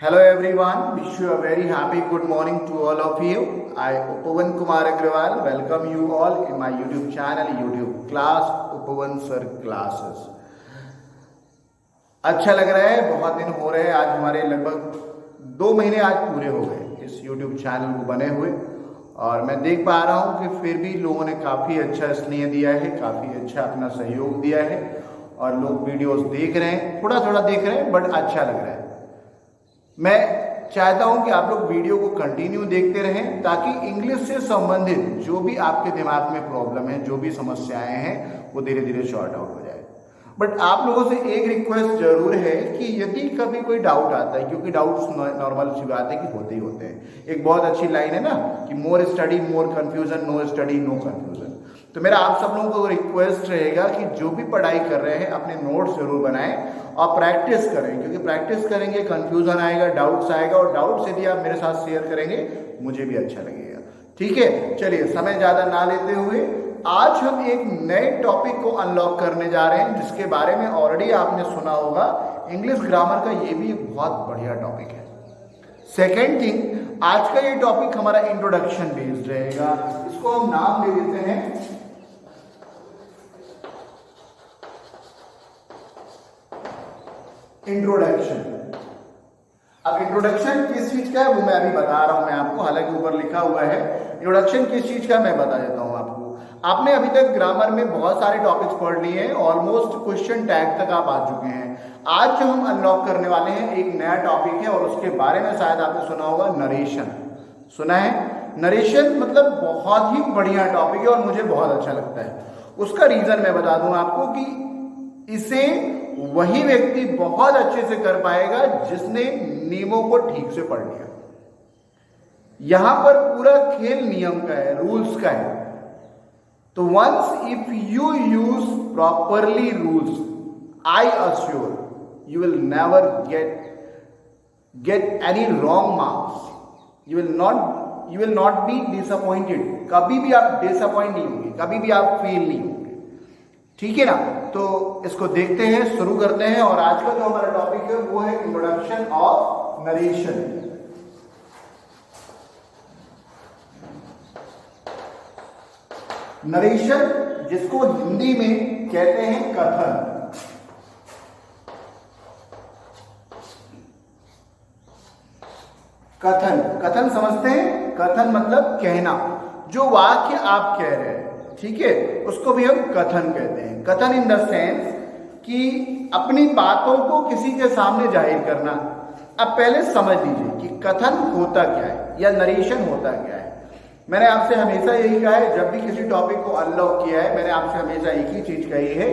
Hello everyone, wish you a very happy good morning to all of you. I Upavan Kumar Agrawal welcome you all in my YouTube channel, YouTube class Upavan Sir Classes. अच्छा लग रहा है, बहुत दिन हो रहे हैं, आज हमारे लगभग 2 महीने आज पूरे हो गए इस YouTube चैनल को बने हुए और मैं देख पा रहा हूँ कि फिर भी लोगों ने काफ़ी अच्छा स्नेह दिया है, काफ़ी अच्छा अपना सहयोग दिया है और लोग वीडियोस देख रहे हैं, थोड़ा थोड़ा देख रहे हैं बट अच्छा लग रहा है। मैं चाहता हूं कि आप लोग वीडियो को कंटिन्यू देखते रहें ताकि इंग्लिश से संबंधित जो भी आपके दिमाग में प्रॉब्लम है, जो भी समस्याएं हैं, वो धीरे धीरे सॉर्ट आउट हो जाए। बट आप लोगों से एक रिक्वेस्ट जरूर है कि यदि कभी कोई डाउट आता है, क्योंकि डाउट्स नॉर्मल सी बात है कि होते ही होते हैं। एक बहुत अच्छी लाइन है ना कि more study more confusion, no study no confusion. तो मेरा आप सब लोगों को रिक्वेस्ट रहेगा कि जो भी पढ़ाई कर रहे हैं अपने नोट्स जरूर बनाएं और प्रैक्टिस करें, क्योंकि प्रैक्टिस करेंगे कंफ्यूजन आएगा, डाउट्स आएगा और डाउट्स यदि आप मेरे साथ शेयर करेंगे मुझे भी अच्छा लगेगा। ठीक है, चलिए समय ज्यादा ना लेते हुए आज हम एक नए टॉपिक को अनलॉक करने जा रहे हैं जिसके बारे में ऑलरेडी आपने सुना होगा। इंग्लिश ग्रामर का ये भी एक बहुत बढ़िया टॉपिक है। सेकेंड थिंग, आज का ये टॉपिक हमारा इंट्रोडक्शन बेस्ड रहेगा। इसको हम नाम दे देते हैं इंट्रोडक्शन। अब इंट्रोडक्शन किस चीज का है वो मैं अभी बता रहा हूं मैं आपको, हालांकि ऊपर लिखा हुआ है इंट्रोडक्शन किस चीज का, मैं बता देता हूं आपको। आपने अभी तक ग्रामर में बहुत सारे टॉपिक्स पढ़ लिए हैं, ऑलमोस्ट क्वेश्चन टैग तक आप आ चुके हैं। आज जो हम अनलॉक करने वाले हैं एक नया टॉपिक है और उसके बारे में शायद आपने सुना होगा, नरेशन। सुना है? नरेशन मतलब बहुत ही बढ़िया टॉपिक है और मुझे बहुत अच्छा लगता है। उसका रीजन मैं बता दूं आपको कि इसे वही व्यक्ति बहुत अच्छे से कर पाएगा जिसने नियमों को ठीक से पढ़ लिया। यहां पर पूरा खेल नियम का है, रूल्स का है। तो once if you use properly rules, I assure you will never get any wrong marks. You will not be disappointed. कभी भी आप डिसअपॉइंट नहीं होंगे, कभी भी आप फेल नहीं होंगे। ठीक है ना? तो इसको देखते हैं, शुरू करते हैं। और आज का जो हमारा टॉपिक है वो है इंट्रोडक्शन ऑफ नरेशन। नरेशन जिसको हिंदी में कहते हैं कथन। कथन, कथन समझते हैं? कथन मतलब कहना, जो वाक्य आप कह रहे हैं, ठीक है, उसको भी हम कथन कहते हैं। कथन इन द सेंस कि अपनी बातों को किसी के सामने जाहिर करना। अब पहले समझ लीजिए कि कथन होता क्या है या नरेशन होता क्या है। मैंने आपसे हमेशा यही कहा है, जब भी किसी टॉपिक को अनलॉक किया है मैंने आपसे हमेशा एक ही चीज कही है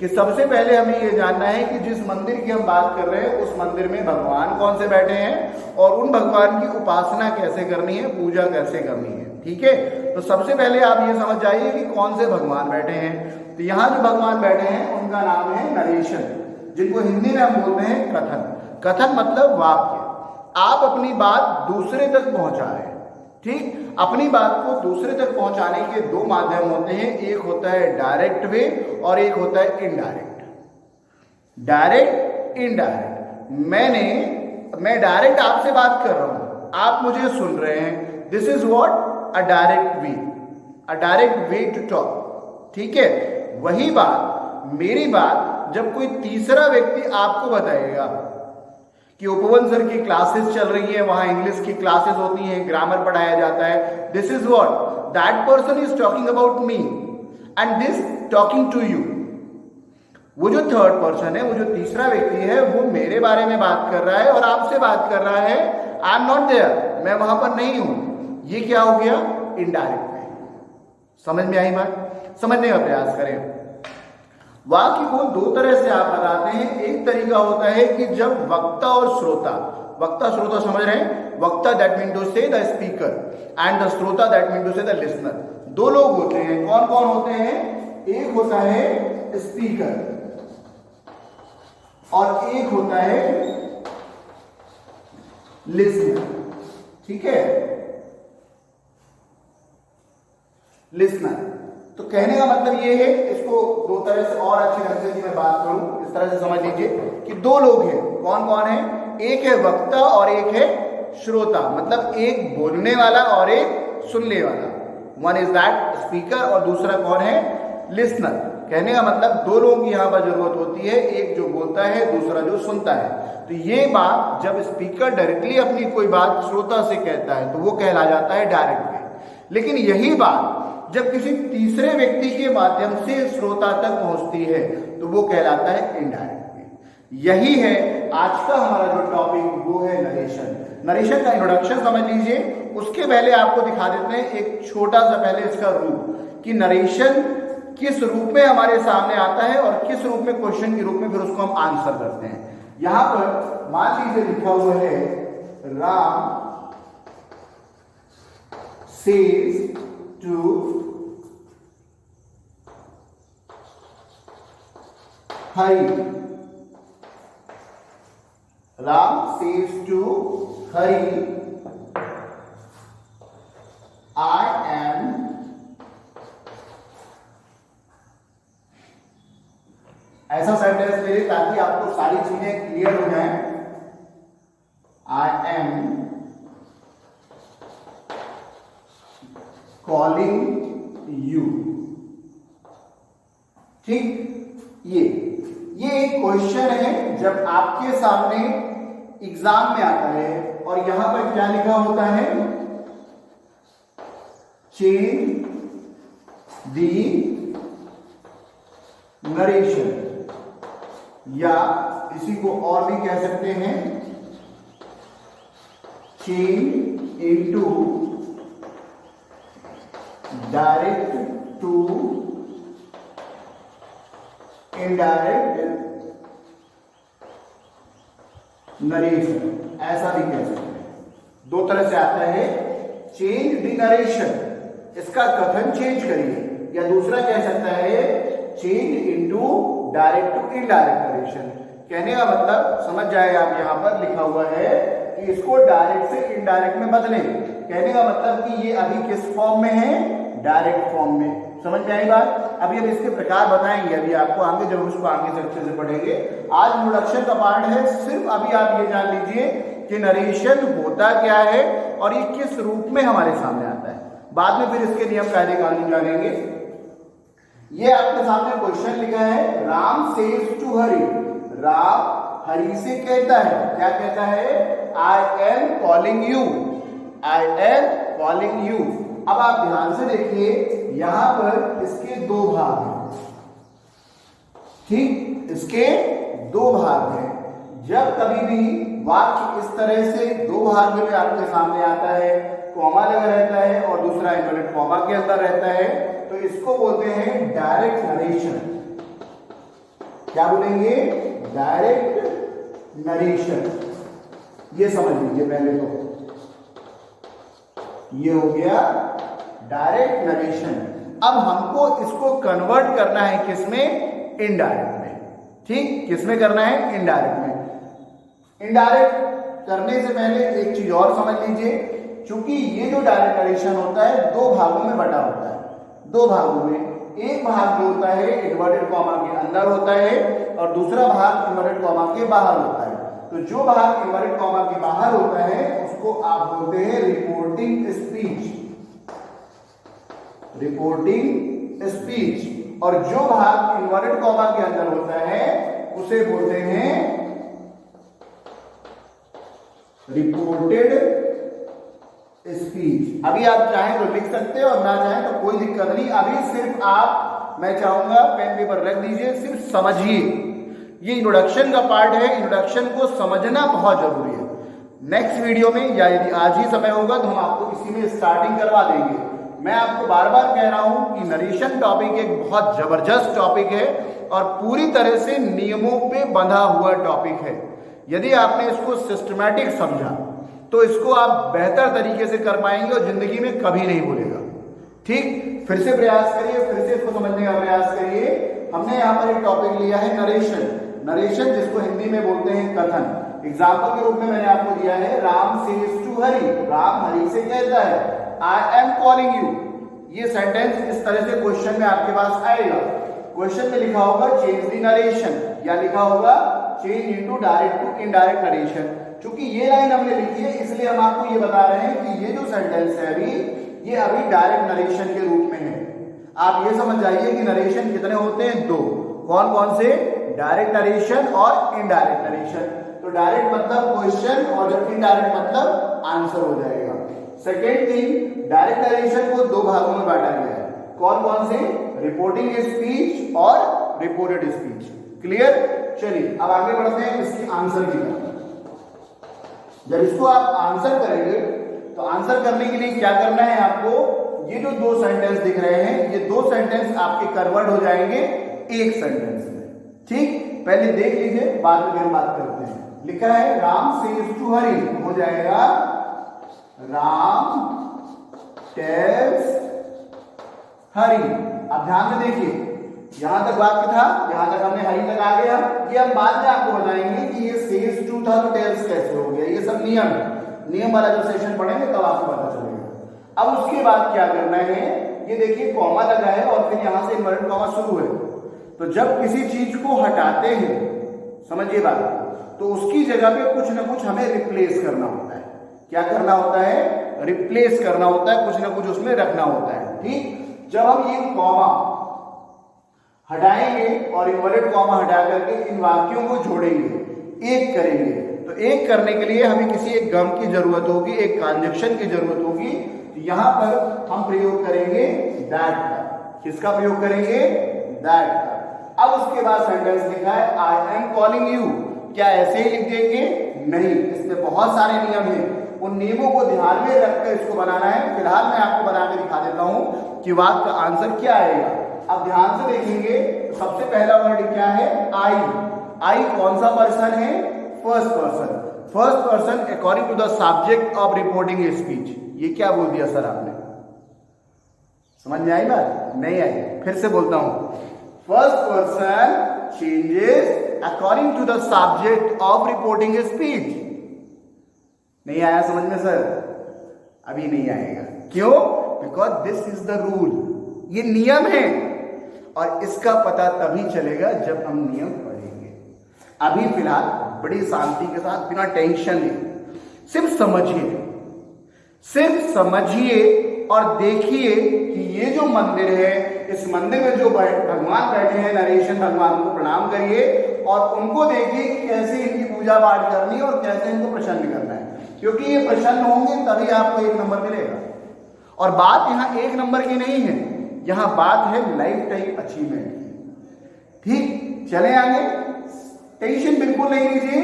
कि सबसे पहले हमें यह जानना है कि जिस मंदिर की हम बात कर रहे हैं उस मंदिर में भगवान कौन से बैठे हैं और उन भगवान की उपासना कैसे करनी है, पूजा कैसे करनी है। ठीक है, तो सबसे पहले आप ये समझ जाइए कि कौन से भगवान बैठे हैं। तो यहाँ जो भगवान बैठे हैं उनका नाम है नरेशन, जिनको हिंदी में हम बोलते हैं कथन। कथन मतलब वाक्य, आप अपनी बात दूसरे तक पहुंचा रहे हैं। ठीक, अपनी बात को दूसरे तक पहुंचाने के 2 माध्यम होते हैं, एक होता है डायरेक्ट वे और एक होता है इनडायरेक्ट। Direct, indirect. मैं डायरेक्ट आपसे बात कर रहा हूं, आप मुझे सुन रहे हैं, this is what a direct way, a direct way to talk. ठीक है, वही बात, मेरी बात जब कोई तीसरा व्यक्ति आपको बताएगा कि उपवन सर की क्लासेस चल रही है, वहां इंग्लिश की क्लासेस होती हैं, ग्रामर पढ़ाया जाता है, this is what that person is talking about me and this talking to you. वो जो थर्ड पर्सन है, वो जो तीसरा व्यक्ति है, वो मेरे बारे में बात कर रहा है और आपसे बात कर रहा है। आई एम नॉट देयर, मैं वहां पर नहीं हूं। ये क्या हो गया? Indirect way. समझ में आई बात? समझने का प्रयास करें। वाक्य को 2 तरह से आप बताते हैं। एक तरीका होता है कि जब वक्ता और श्रोता, वक्ता श्रोता समझ रहे हैं? वक्ता दैट मीन टू से द स्पीकर एंड द श्रोता दैट मीन टू से द लिसनर। 2 लोग होते हैं। कौन कौन होते हैं? एक होता है स्पीकर और एक होता है लिसनर। ठीक है, लिसनर। तो कहने का मतलब ये है, इसको 2 तरह से और अच्छे ढंग से मैं बात करूं, इस तरह से समझ लीजिए कि 2 लोग हैं। कौन कौन है? एक है वक्ता और एक है श्रोता, मतलब एक बोलने वाला और एक सुनने वाला। वन इज दैट स्पीकर और दूसरा कौन है, लिसनर। कहने का मतलब दो लोगों की यहाँ पर जरूरत होती है, एक जो बोलता है, दूसरा जो सुनता है। तो ये बात जब स्पीकर डायरेक्टली अपनी कोई बात श्रोता से कहता है तो वो कहला जाता है डायरेक्ट वे। लेकिन यही बात जब किसी तीसरे व्यक्ति के माध्यम से श्रोता तक पहुंचती है तो वो कहलाता है इनडायरेक्ट वे। यही है आज का हमारा जो टॉपिक, वो है नरेशन। नरेशन का इंट्रोडक्शन समझ लीजिए, उसके पहले आपको दिखा देते हैं एक छोटा सा पहले इसका रूप, कि नरेशन किस रूप में हमारे सामने आता है और किस रूप में क्वेश्चन के रूप में फिर उसको हम आंसर करते हैं। यहां पर मान लीजिए लिखा हुआ है Ram says to Hari, Ram says to Hari I am ऐसा सेंटेंस ले ताकि आपको सारी चीजें क्लियर हो जाएं। I am calling you. ठीक, ये एक क्वेश्चन है जब आपके सामने एग्जाम में आता है और यहां पर क्या लिखा होता है, चेंज दी नरेशन, या इसी को और भी कह सकते हैं change into direct to indirect narration, ऐसा भी कह सकते हैं। दो तरह से आता है, चेंज द नरेशन, इसका कथन चेंज करिए, या दूसरा कह सकता है change into direct to indirect narration. कहने का मतलब समझ जाए आप, यहां पर लिखा हुआ है कि इसको डायरेक्ट से इनडायरेक्ट में बदलें। कहने का मतलब कि ये अभी किस फॉर्म में है, डायरेक्ट फॉर्म में। समझ में आई बात? अभी हम इसके प्रकार बताएंगे अभी आपको आगे, जब उसको आगे से अच्छे से पढ़ेंगे। आज इंट्रोडक्शन का पार्ट है, सिर्फ अभी आप ये जान लीजिए कि नरेशन होता क्या है और ये किस रूप में हमारे सामने आता है। बाद में फिर इसके नियम कायदे कानून जानेंगे। ये आपके सामने क्वेश्चन लिखा है, राम सेज टू हरि, राम हरि से कहता है, क्या कहता है, आई am calling you, I am calling you. अब आप ध्यान से देखिए, यहां पर इसके दो भाग हैं। ठीक, इसके दो भाग हैं। जब कभी भी वाक्य इस तरह से दो भाग में आपके सामने आता है, कॉमा लगा रहता है और दूसरा इन्वर्टेड कॉमा के अंदर रहता है, तो इसको बोलते हैं डायरेक्ट नरेशन। क्या बोलेंगे, डायरेक्ट नरेशन। ये समझ लीजिए पहले तो, ये हो गया डायरेक्ट नरेशन। अब हमको इसको कन्वर्ट करना है किसमें, इनडायरेक्ट में। ठीक, किसमें करना है, इनडायरेक्ट में। इनडायरेक्ट करने से पहले एक चीज और समझ लीजिए, क्योंकि ये जो डायरेक्ट नरेशन होता है दो भागों में बटा होता है। दो भागों में, एक भाग जो होता है इन्वर्टेड कॉमा के अंदर होता है और दूसरा भाग इन्वर्टेड कॉमा के बाहर होता है। तो जो भाग इन्वर्टेड कॉमा के बाहर होता है उसको आप बोलते हैं रिपोर्टिंग स्पीच, रिपोर्टिंग स्पीच। और जो भाग इन्वर्टेड कॉमा के अंदर होता है उसे बोलते हैं रिपोर्टेड स्पीच। अभी आप चाहें तो लिख सकते हैं और ना चाहें तो कोई दिक्कत नहीं। अभी सिर्फ आप, मैं चाहूंगा पेन पेपर रख दीजिए, सिर्फ समझिए। ये इंट्रोडक्शन का पार्ट है, इंट्रोडक्शन को समझना बहुत जरूरी है। नेक्स्ट वीडियो में या यदि आज ही समय होगा तो हम आपको इसी में स्टार्टिंग करवा देंगे। मैं आपको बार बार कह रहा हूं कि नरेशन टॉपिक एक बहुत जबरदस्त टॉपिक है और पूरी तरह से नियमों पे बंधा हुआ टॉपिक है। यदि आपने इसको सिस्टमैटिक समझा तो इसको आप बेहतर तरीके से कर पाएंगे और जिंदगी में कभी नहीं भूलेगा। ठीक, फिर से प्रयास करिए, फिर से इसको समझने का प्रयास करिए। हमने यहाँ पर एक टॉपिक लिया है नरेशन। नरेशन जिसको हिंदी में बोलते हैं कथन। एग्जाम्पल के रूप में मैंने आपको दिया है, राम सेज टू हरि, राम हरि से कहता है, आई एम कॉलिंग यू। ये सेंटेंस इस तरह से क्वेश्चन में आपके पास आएगा। क्वेश्चन में लिखा होगा चेंज द नरेशन, या लिखा होगा change into direct to indirect narration. क्योंकि ये लाइन हमने लिखी है इसलिए हम आपको ये बता रहे हैं कि ये जो सेंटेंस है ये अभी डायरेक्ट नरेशन के रूप में है। आप ये समझ जाइए कि नरेशन कितने होते हैं, दो। कौन कौन से? डायरेक्ट नरेशन और इनडायरेक्ट नरेशन। तो डायरेक्ट मतलब क्वेश्चन और जब इनडायरेक्ट मतलब आंसर हो जाएगा। सेकेंड थिंग, डायरेक्ट नरेशन को दो भागों में बांटा गया है। कौन कौन से? रिपोर्टिंग स्पीच और रिपोर्टेड स्पीच। क्लियर? चलिए अब आगे बढ़ते हैं इसकी आंसर की तरफ। जब इसको आप आंसर करेंगे तो आंसर करने के लिए क्या करना है आपको, ये जो दो सेंटेंस दिख रहे हैं ये दो सेंटेंस आपके कन्वर्ट हो जाएंगे एक सेंटेंस में। ठीक, पहले देख लीजिए बाद में फिर बात करते हैं। लिखा है राम सेज टू हरि, हो जाएगा राम टेल्स हरि। अब ध्यान से देखिए, यहां तक वाक्य था, यहां तक हमने हरि तक आ गया। ये हम बाद में आपको बताएंगे कि ये सेज टू था तो टेल्स कैसे हो गया। ये सब नियम वाला जो सेशन पढ़ेंगे तब आपको पता चलेगा। अब उसके बाद क्या करना है, ये देखिए कॉमा लगा है और फिर यहां से इन्वर्टेड कॉमा शुरू है। तो जब किसी चीज को हटाते हैं, समझिए बात, तो उसकी जगह पे कुछ ना कुछ हमें रिप्लेस करना होता है। क्या करना होता है? रिप्लेस करना होता है, कुछ ना कुछ उसमें रखना होता है। ठीक, जब हम ये कॉमा हटाएंगे और इन्वर्टेड कॉमा हटा करके इन वाक्यों को जोड़ेंगे, एक करेंगे, तो एक करने के लिए हमें किसी एक गम की जरूरत होगी, एक ट्रांजैक्शन की जरूरत होगी। तो यहां पर हम प्रयोग करेंगे दैट का। किसका प्रयोग करेंगे? दैट का। अब उसके बाद सेंटेंस लिखा है आई एम कॉलिंग यू। क्या ऐसे ही लिख देंगे? नहीं, इसमें बहुत सारे नियम हैं। उन नियमों को ध्यान में रखकर इसको बनाना है। फिलहाल मैं आपको बना के दिखा देता हूं कि वाक्य का आंसर क्या आएगा। अब ध्यान से देखेंगे, सबसे पहला वर्ड क्या है? आई। आई कौन सा पर्सन है? First person. First person according to the subject of reporting speech. ये क्या बोल दिया सर आपने? समझ में आई बात? नहीं आई, फिर से बोलता हूं। First person changes according to the subject of reporting speech. नहीं आया समझ में सर? अभी नहीं आएगा। क्यों? Because this is the rule. ये नियम है और इसका पता तभी चलेगा जब हम नियम पढ़ेंगे। अभी फिलहाल बड़ी शांति के साथ, बिना टेंशन लिए सिर्फ समझिए और देखिए कि ये जो मंदिर है, इस मंदिर में जो भगवान बैठे हैं, नरेशन भगवान को प्रणाम करिए और उनको देखिए कि कैसे इनकी पूजा पाठ करनी है और कैसे इनको प्रसन्न करना है। क्योंकि ये प्रसन्न होंगे तभी आपको 1 नंबर मिलेगा। और बात यहाँ 1 नंबर की नहीं है, यहाँ बात है लाइफ टाइम अचीवमेंट की। ठीक, चले आगे। टेंशन बिल्कुल नहीं लीजिए,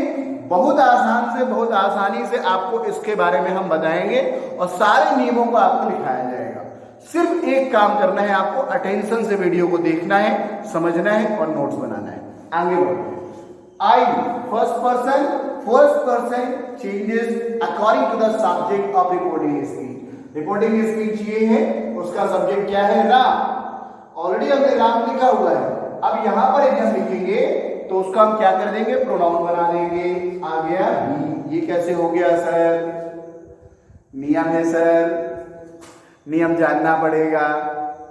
बहुत आसान से बहुत आसानी से आपको इसके बारे में हम बताएंगे और सारे नियमों को आपको दिखाया जाएगा। सिर्फ एक काम करना है, आपको अटेंशन से वीडियो को देखना है, समझना है और नोट्स बनाना है। आगे बढ़ते हैं। I first person changes according to the subject of reporting speech. Reporting speech ये है, उसका सब्जेक्ट क्या है? राम। ऑलरेडी हमने राम लिखा हुआ है। अब यहां पर एक हम लिखेंगे तो उसका हम क्या कर देंगे? प्रोनाउन बना देंगे। आ गया ही। ये कैसे हो गया सर? नियम है सर, नियम जानना पड़ेगा।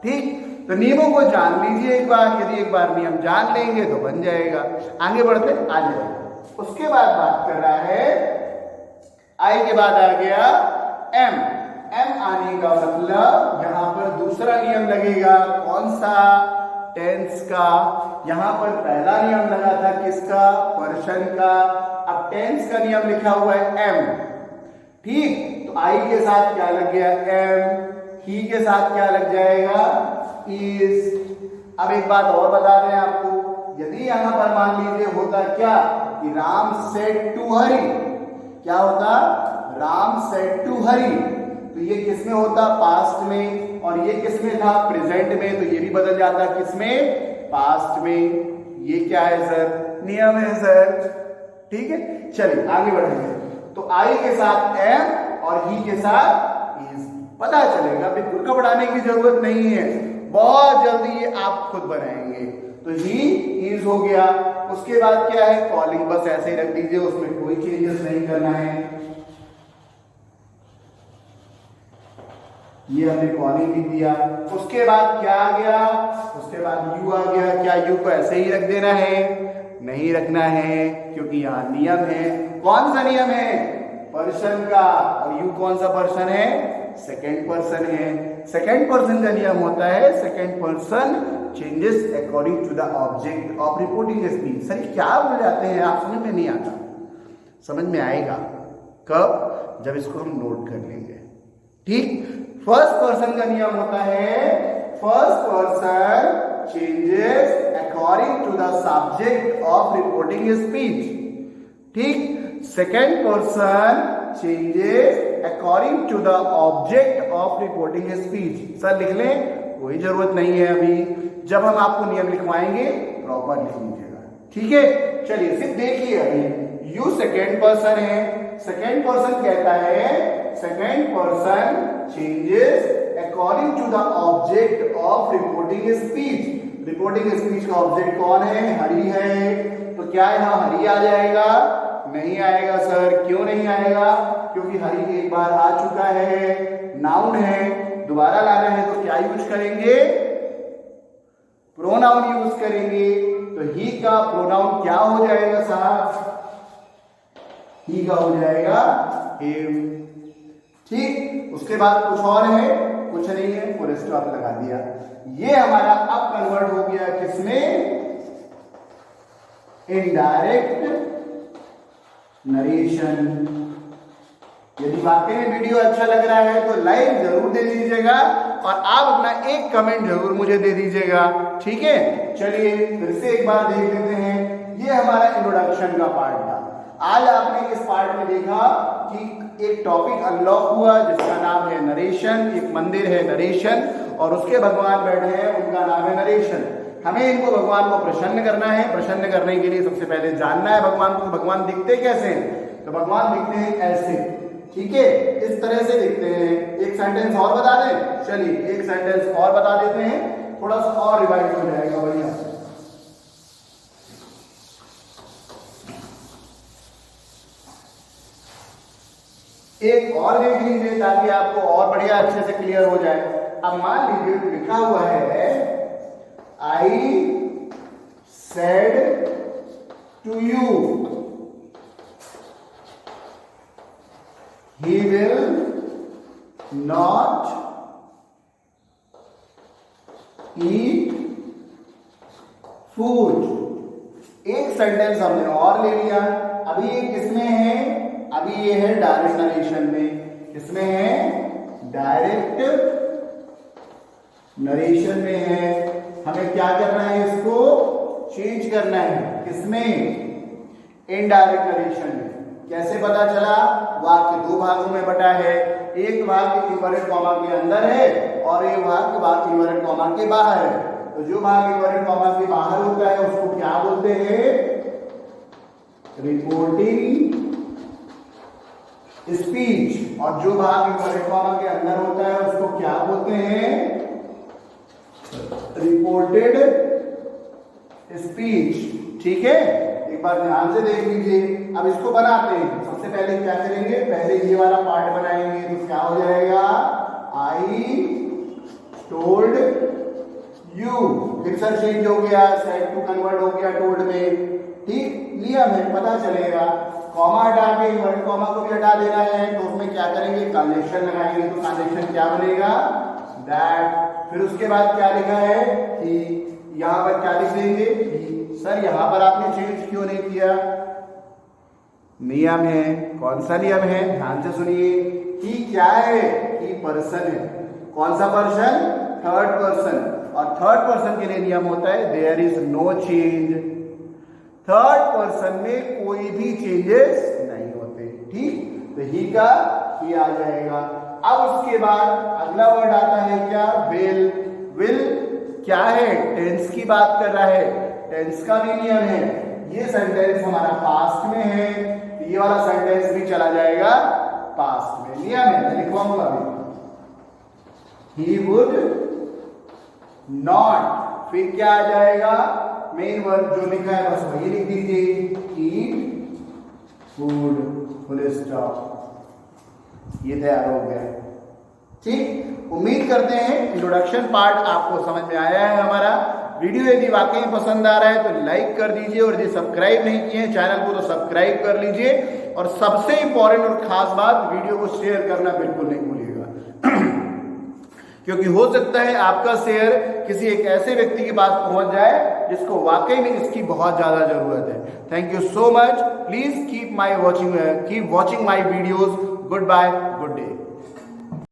ठीक, तो नियमों को जान लीजिए एक बार। यदि एक बार नियम जान लेंगे तो बन जाएगा। आगे बढ़ते आ जाएगा। उसके बाद बात कर रहा है, आई के बाद आ गया एम। एम आने का मतलब यहां पर दूसरा नियम लगेगा। कौन सा? टेंस का। यहां पर पहला नियम लगा था किसका? पर्सन का। अब टेंस का नियम लिखा हुआ है एम। ठीक, तो आई के साथ क्या लग गया? एम। ही के साथ क्या लग जाएगा? इज। अब एक बात और बता दें आपको, यदि यहां पर मान लीजिए होता क्या कि राम सेड टू हरि। क्या होता? Ram said to Hari. तो ये किसमें होता? पास्ट में। और ये किसमें था? प्रेजेंट में। तो ये भी बदल जाता किसमें? पास्ट में। ये क्या है सर? नियम है सर। ठीक है, चलिए आगे बढ़ेंगे। तो आई के साथ एम और ही के साथ इज। पता चलेगा, बिल्कुल घबराने की जरूरत नहीं है, बहुत जल्दी ये आप खुद बनाएंगे। तो ही इज हो गया। उसके बाद क्या है? कॉलिंग। बस ऐसे ही रख दीजिए, उसमें कोई चेंजेस नहीं करना है। ये हमने कॉलिंग लिख दिया। उसके बाद क्या आ गया? उसके बाद यू आ गया। क्या यू को ऐसे ही रख देना है? नहीं रखना है, क्योंकि यहाँ नियम है। कौन सा नियम है? पर्सन का। और यू कौन सा पर्सन है? सेकंड पर्सन है। सेकंड पर्सन का नियम होता है second person changes according to the object of reporting speech. Sir क्या बोल जाते हैं आप? समझ में नहीं आता। समझ में आएगा कब? जब इसको हम नोट कर लेंगे। ठीक। फर्स्ट पर्सन का नियम होता है first person changes according to the subject of reporting speech. ठीक। Second person changes according to the object of reporting speech. Sir लिख लें? कोई जरूरत नहीं है अभी, जब हम आपको नियम लिखवाएंगे प्रॉपर लिख लीजिएगा। ठीक है, चलिए सिर्फ देखिए। अभी यू सेकंड पर्सन है। सेकंड पर्सन कहता है second person changes according to the object of reporting speech. Reporting speech का ऑब्जेक्ट कौन है? हरि है। तो क्या यहाँ हरि आ जाएगा? नहीं आएगा सर। क्यों नहीं आएगा? क्योंकि हरि एक बार आ चुका है, नाउन है। दोबारा लाना है तो क्या यूज करेंगे? प्रोनाउन यूज करेंगे। तो ही का प्रोनाउन क्या हो जाएगा साहब? ही का हो जाएगा हिम। ठीक। उसके बाद कुछ और है? कुछ नहीं है, फुल स्टॉप लगा दिया। ये हमारा अब कन्वर्ट हो गया किसमें? Indirect narration. यदि वाकई में वीडियो अच्छा लग रहा है तो लाइक जरूर दे दीजिएगा और आप अपना एक कमेंट जरूर मुझे दे दीजिएगा। ठीक है, चलिए फिर से एक बार देख लेते हैं। ये हमारा इंट्रोडक्शन का पार्ट था। आज आपने इस पार्ट में देखा कि एक टॉपिक अनलॉक हुआ जिसका नाम है नरेशन। एक मंदिर है नरेशन और उसके भगवान बैठे हैं, उनका नाम है नरेशन। हमें इनको भगवान को प्रसन्न करना है। प्रसन्न करने के लिए सबसे पहले जानना है भगवान को। भगवान दिखते कैसे हैं? तो भगवान दिखते हैं ऐसे। ठीक है, इस तरह से दिखते हैं। एक सेंटेंस और बता दें? चलिए एक सेंटेंस और बता देते हैं, थोड़ा सा और रिवाइज हो जाएगा। बढ़िया। एक और देख लीजिए ताकि आपको और बढ़िया अच्छे से क्लियर हो जाए। अब मान लीजिए लिखा हुआ है I said to you he will not eat food। एक सेंटेंस हमने और ले लिया। अभी ये किसमें है? अभी ये है डायरेक्ट नरेशन में। किसमें है? डायरेक्ट नरेशन में है। हमें क्या करना है? इसको चेंज करना है। किसमें? इनडायरेक्ट नरेशन में। कैसे पता चला? वाक्य दो भागों में बटा है। एक भाग इन्वर्टेड कॉमा के अंदर है और एक भाग इन्वर्टेड कॉमा के बाहर है। तो जो भाग इन्वर्टेड कॉमा के बाहर होता है उसको क्या बोलते हैं? Reporting speech. और जो भाग इन्वर्टेड कॉमा के अंदर होता है उसको क्या बोलते हैं? Reported speech. ठीक है, एक बार ध्यान से देख लीजिए। अब इसको बनाते हैं। सबसे पहले क्या करेंगे? पहले ये वाला पार्ट बनाएंगे। तो क्या हो जाएगा? I told you. Picture change हो गया, सेड टू कन्वर्ट हो गया टोल्ड में। ठीक, नियम है, पता चलेगा। कॉमा हटा के इन्वर्टेड कॉमा को भी हटा देना है। तो उसमें क्या करेंगे? ट्रांजैक्शन लगाएंगे। तो ट्रांजैक्शन क्या बनेगा? दैट। फिर उसके बाद क्या लिखा है? कि यहां पर क्या लिख देंगे? कि सर यहां पर आपने चेंज क्यों नहीं किया? नियम है। कौन सा नियम है? ध्यान से सुनिए। कि क्या है? कि पर्सन है। कौन सा पर्सन? Third person. और थर्ड पर्सन के लिए नियम होता है there is no change. Third person में कोई भी चेंजेस नहीं होते। ठीक, तो ही का ही आ जाएगा। अब उसके बाद अगला वर्ड आता है क्या? विल। विल क्या है? टेंस की बात कर रहा है। टेंस का भी नियम है। ये सेंटेंस हमारा पास्ट में है तो ये वाला सेंटेंस भी चला जाएगा पास्ट में। नियम है, मैं लिखवाऊंगा अभी। He would not. फिर क्या आ जाएगा? मेन वर्ड जो लिखा है बस वही लिख दीजिए। Eat food, full stop. ये तैयार हो गया। ठीक, उम्मीद करते हैं इंट्रोडक्शन पार्ट आपको समझ में आया है हमारा। वीडियो यदि वाकई पसंद आ रहा है तो लाइक कर दीजिए, और यदि सब्सक्राइब नहीं किए हैं चैनल को तो सब्सक्राइब कर लीजिए, और सबसे इंपॉर्टेंट और खास बात, वीडियो को शेयर करना बिल्कुल नहीं भूलिएगा क्योंकि हो सकता है आपका शेयर किसी एक ऐसे व्यक्ति के पास पहुंच जाए जिसको वाकई में इसकी बहुत ज्यादा जरूरत है। Thank you so much. Please keep watching my videos. Good bye, good day.